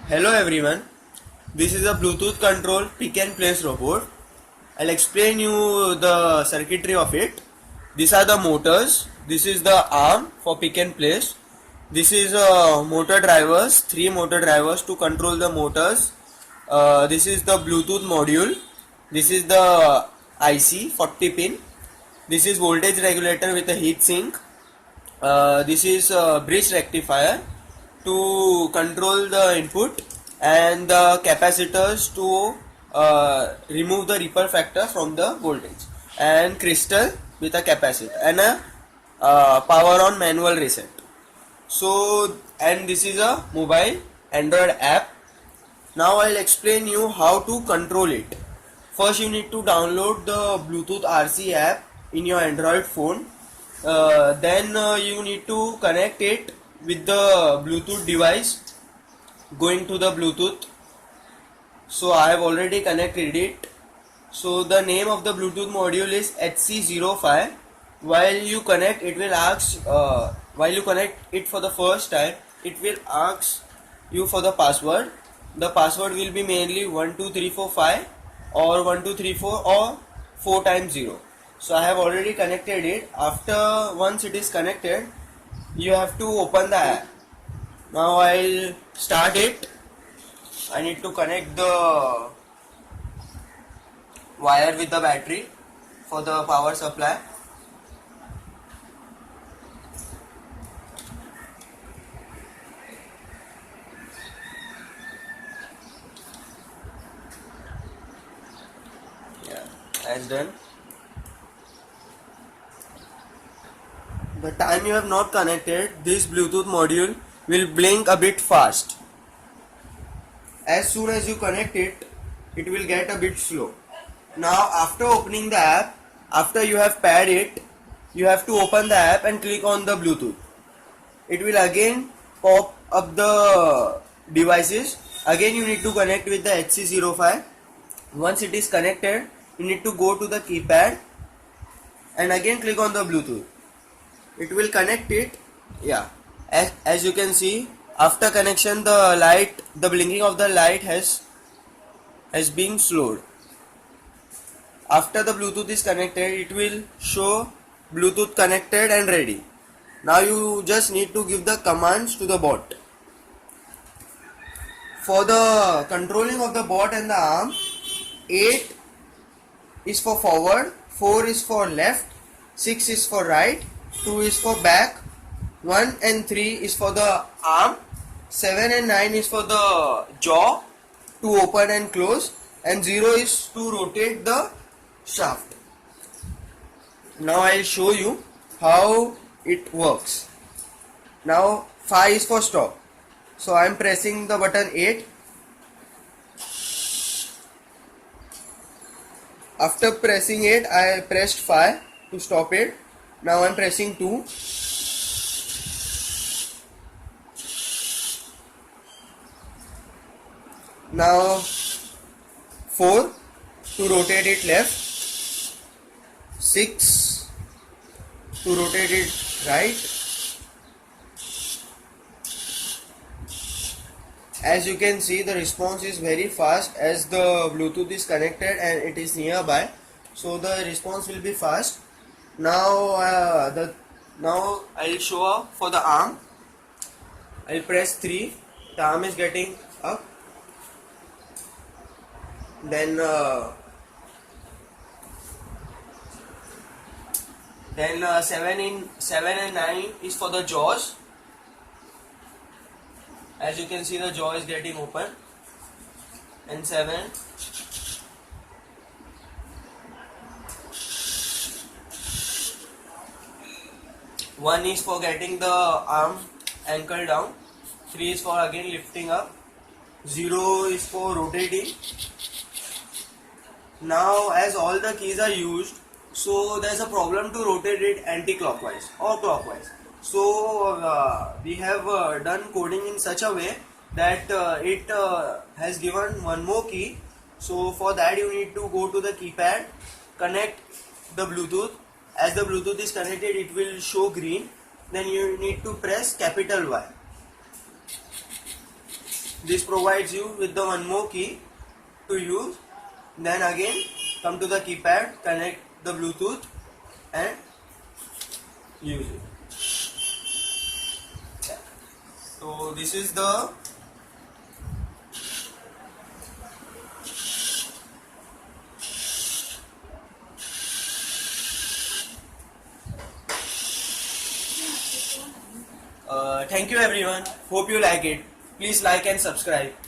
Hello everyone, this is a Bluetooth control pick and place robot. I'll explain you the circuitry of it. These are the motors. This is the arm for pick and place. This is motor drivers, three motor drivers to control the motors. This is the Bluetooth module. This is the IC 40 pin. This is voltage regulator with a heat sink. This is a bridge rectifier to control the input, and the capacitors to remove the ripple factor from the voltage, and crystal with a capacitor, and a power on manual reset. So, and this is a mobile Android app. Now I'll explain you how to control it. First you need to download the Bluetooth RC app in your Android phone. Then you need to connect it with the Bluetooth device, going to the Bluetooth. So I have already connected it. So the name of the Bluetooth module is HC05. While you connect, it will ask, while you connect it for the first time, it will ask you for the password. The password will be mainly 12345 or 1234 or 4 times 0. So I have already connected it. After once it is connected, you have to open the app. Now I'll start it. I need to connect the wire with the battery for the power supply. Yeah, as done. The time you have not connected, this Bluetooth module will blink a bit fast. As soon as you connect it, it will get a bit slow. Now after opening the app, after you have paired it, you have to open the app and click on the Bluetooth. It will again pop up the devices. Again you need to connect with the HC05. Once it is connected, you need to go to the keypad and again click on the Bluetooth. It will connect it. Yeah, as you can see, after connection the blinking of the light has been slowed. After the Bluetooth is connected, it will show Bluetooth connected and ready. Now you just need to give the commands to the bot. For the controlling of the bot and the arm, 8 is for forward, 4 is for left, 6 is for right, 2 is for back, 1 and 3 is for the arm, 7 and 9 is for the jaw to open and close, and 0 is to rotate the shaft. Now I will show you how it works. Now 5 is for stop. So I am pressing the button 8. After pressing 8, I pressed 5 to stop it. Now I am pressing 2. Now 4 to rotate it left. 6 to rotate it right. As you can see, the response is very fast as the Bluetooth is connected and it is nearby. So the response will be fast. Now I'll show up for the arm. I'll press 3. The arm is getting up. Then 7 and 9 is for the jaws. As you can see, the jaw is getting open. And 7. One is for getting the arm ankle down. 3 is for again lifting up. 0 is for rotating. Now as all the keys are used, so there is a problem to rotate it anti-clockwise or clockwise. So we have done coding in such a way that it has given one more key. So for that you need to go to the keypad, connect the Bluetooth. As the Bluetooth is connected, it will show green. Then you need to press capital Y. This provides you with the one more key to use. Then again come to the keypad, connect the Bluetooth and use it. Yeah. So this is the thank you everyone. Hope you like it. Please like and subscribe.